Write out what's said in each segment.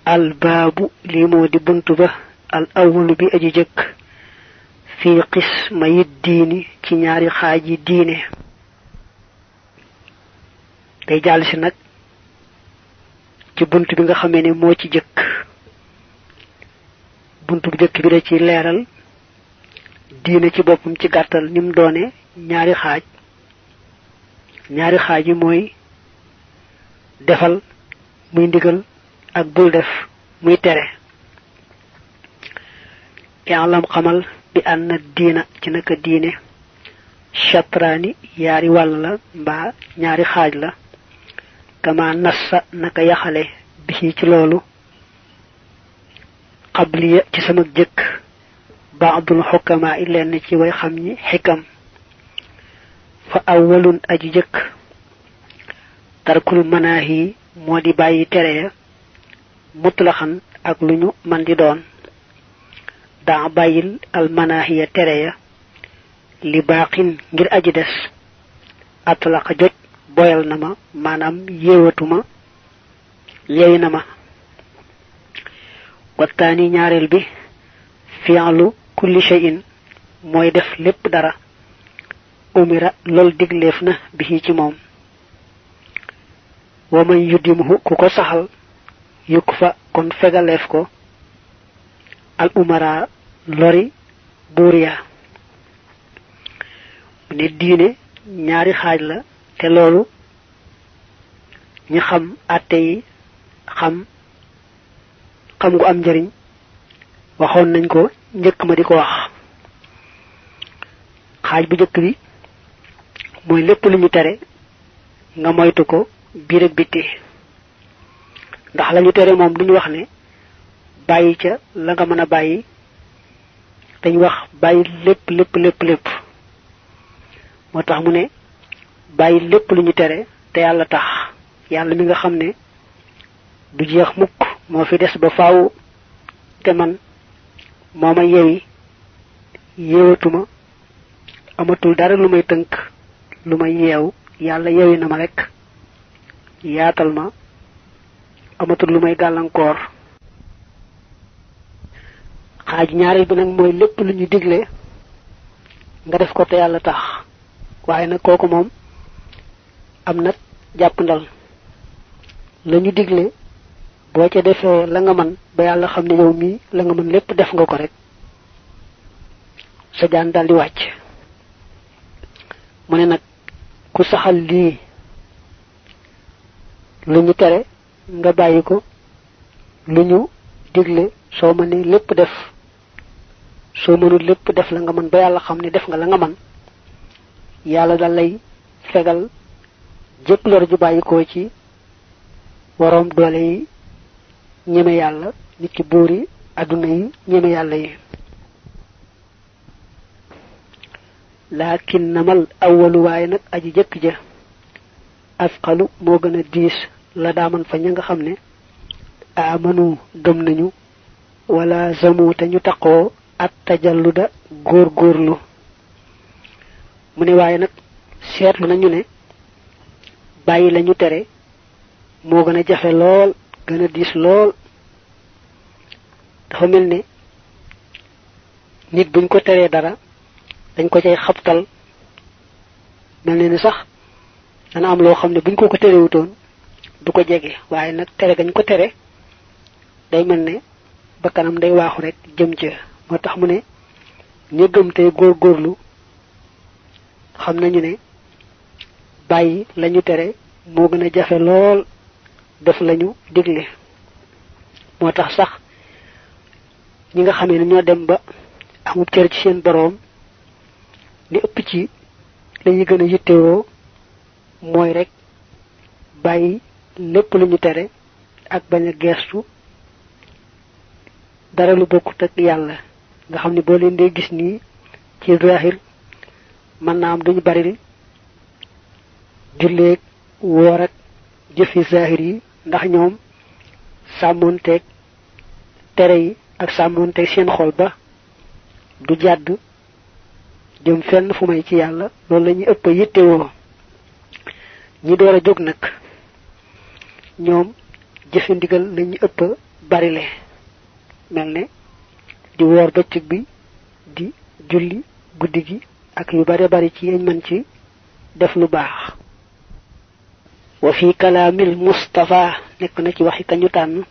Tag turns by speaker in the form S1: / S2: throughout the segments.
S1: al babu li modi buntu ba al awwal bi aji jëk fi qisma yidini ci ñaari xaaji diine day jall ci nak ci buntu bi nga xamé ne mo ci jëk buntu bu jëk bi da ci léral diine ci bopum ci gattal nim doone ñaari xaaj yi moy defal muy ndigal ak bul def muy tere ya'lam xamal bi anna diina ci naka diine shatrani yaari wàll la mbaa ñaari xaaj la kama nassa naka yaxale bi ci loolu qabliya ci sama jëkk ba'dul hukama illen ci way xam ñi xikam fa awwalun aji jëkk tarkul manahi modi bayyi tere ya mutlaqan ak luñu man di doon da bayil al manahiya tere ya li baqin ngir aji des atlaqa jot boyal nama manam yewatuma yeynama watani ñaarel bi fi'lu kulli shay'in moy def lepp dara umira lol diglefna bi ci mom wa man yudimuhu kuko saxal yukfa kon fegalef ko al umara lori buriya ni diine ñaari xaaj la te lolu ñi xam atté yi xam gu am njariñ waxon nañ ko ñëk ma diko wax xaaj bu jëk bi moy lepp lu ñu téré nga moytu ko biir ak biti ndax lañu téré mom duñu wax né bayyi ca la nga mëna bayyi dañ wax bayyi lepp motax mu né bayyi lepp lu ñu téré té yalla tax yalla mi nga xamné du jeex mukk mo fi dess ba faaw té man moma yewatuma amatul dara lu may teunk lu may yew yalla yewi na ma rek yaatal ma amatul lu may galankor xaj ñaarel bi nak moy lepp lu ñu diglé nga def ko té yalla tax waye nak koku mom am nak japp ndal lañu diglé bo ca defé la nga man ba yalla xamné yow mi la nga man lepp def nga ko rek sa jaan dal di wacc mune nak ku saxal li luñu téré nga bayiko luñu diglé so mané lepp def so mënu lepp def la nga man ba yalla xamné def nga la nga man yalla dal lay fegal jëpp lor ju bayiko ci warom doole yi ñëmé yalla nit ki boori aduna yi ñëmé yalla yi lakin namal awwalu way nak aji jëk ja asqalu mo gëna diis la daaman fa ñinga xamné amanu gëm nañu wala zamu te ñu taqoo at tajalluda góorgóorlu mu ne waaye nag seetlu nañu ne bàyyi lañu tere moo gën a jafe lool gën a diis lool dafa mel ne nit buñ ko teree dara dañ ko cay xabtal mel ne ni sax dana am loo xam ne buñ ko terewutoon du ko jege waaye nag tere gañ ko tere day mel ne ba kanam day waaxu rek jëm ca moo tax mu ne ñu gëm tey góorgóorlu xam nañu ne bàyyi lañu tere moo gën a jafe lool def lañu digle moo tax sax ñi nga xamee ne ñoo dem ba amul cër ci seen boroom li ëpp ci lañuy gën a yittewoo mooy rek bàyyi lépp lu ñu tere ak bañ a geestu dara lu bokkut ak yàlla nga xam ne boo leen dee gis nii ci zahir mën naa am duñu bari julleeg woor ak jëfi zahir yi ndax ñoom sàmmoonteeg tere yi ak sàmmoonteeg seen xol ba du jàdd jëm fenn fu may ci yàlla loolu la ñuy ëpp yittewoo ñi door a jóg nag ñoom jëfe ndigal lañu ëpp barile melne di wor bëccëg bi di julli guddi gi ak yu bari ci yeñ man ci def lu baax wa fi kalamil mustafa nek na ci waxi kañu tan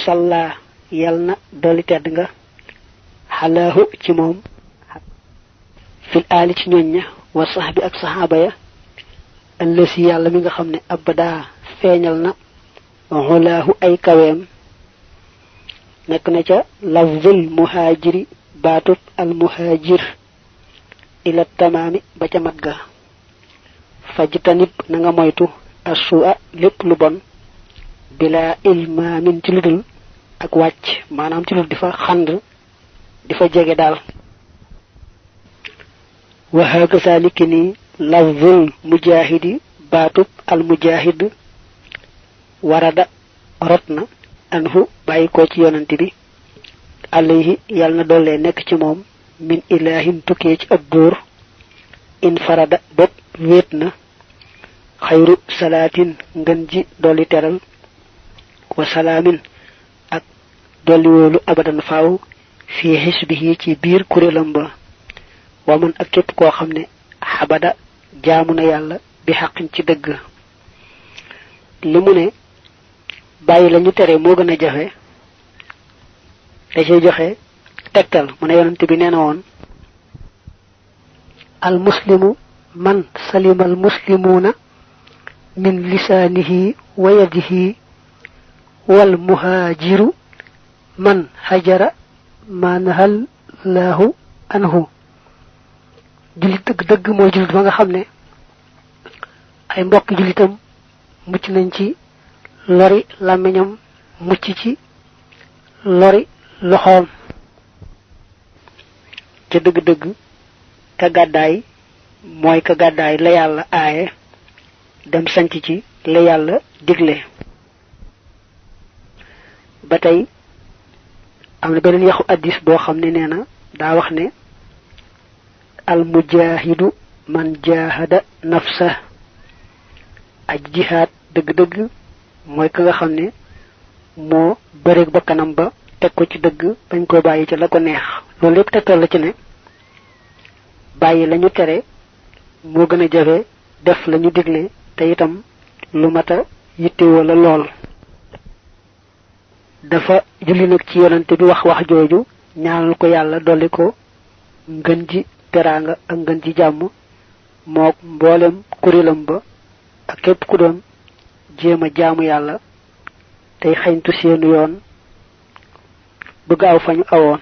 S1: salla yalna doli tedd nga halahu ci mom fil ali ci ñoña wa sahbi ak sahaba ya allasi yalla mi nga xamne abada feñal na hulahu ay kawem nek na ca lafzul muhajiri batut al muhajir ila tamami ba ca matga fajtanib na nga moytu asua lepp lu bon bila ilmamin ci ludul ak wacc manam ci lu difa xand difa jégué dal wa haka salikini lafzul mujahidi batut al mujahid warada rotna anhu bayiko ci yonenti bi alayhi yalna dolle nek ci mom min ilahin tukke ci abdur in farada bop wetna khayru salatin nganji doli teral wa salamin ak doli wolu abadan faaw fi hisbihi ci bir kurelam ba wa man ak kep ko xamne habada jaamuna yalla bi haqqin ci deug limu ne bayyi lañu téré mo gëna jafé da ci joxé tektal mu ne yonent bi néna won al muslimu man salima al muslimuna min lisanihi wa yadihi wal muhajiru man hajara man hal lahu anhu julit deug mo julit ba nga xamné ay mbokk julitam mucc nañ ci lori lamiñam mucc ci lori loxom ci deug deug ka gaday moy ka gaday la yalla aaye dem sanc ci la yalla diglé batay amna benen yaxu hadith bo xamné néna da wax né al mujahidu man jahada nafsa aj jihad deug deug moy ka nga xamné mo bërek bakkanam ba tek ko ci deug bañ ko bayyi ci la ko neex lolou lepp tektal la ci né bayyi lañu téré mo gëna jafé def lañu diglé té itam lu mata yitté wala lool dafa julli nak ci yonante bi wax joju ñaanal ko yalla dolli ko ngën ji teranga ak ngën ji jamm mok mbolem kurilam ba ak képp ku doon jéema jaamu yalla tay xayntu seenu yoon bëgg aw fañu awoon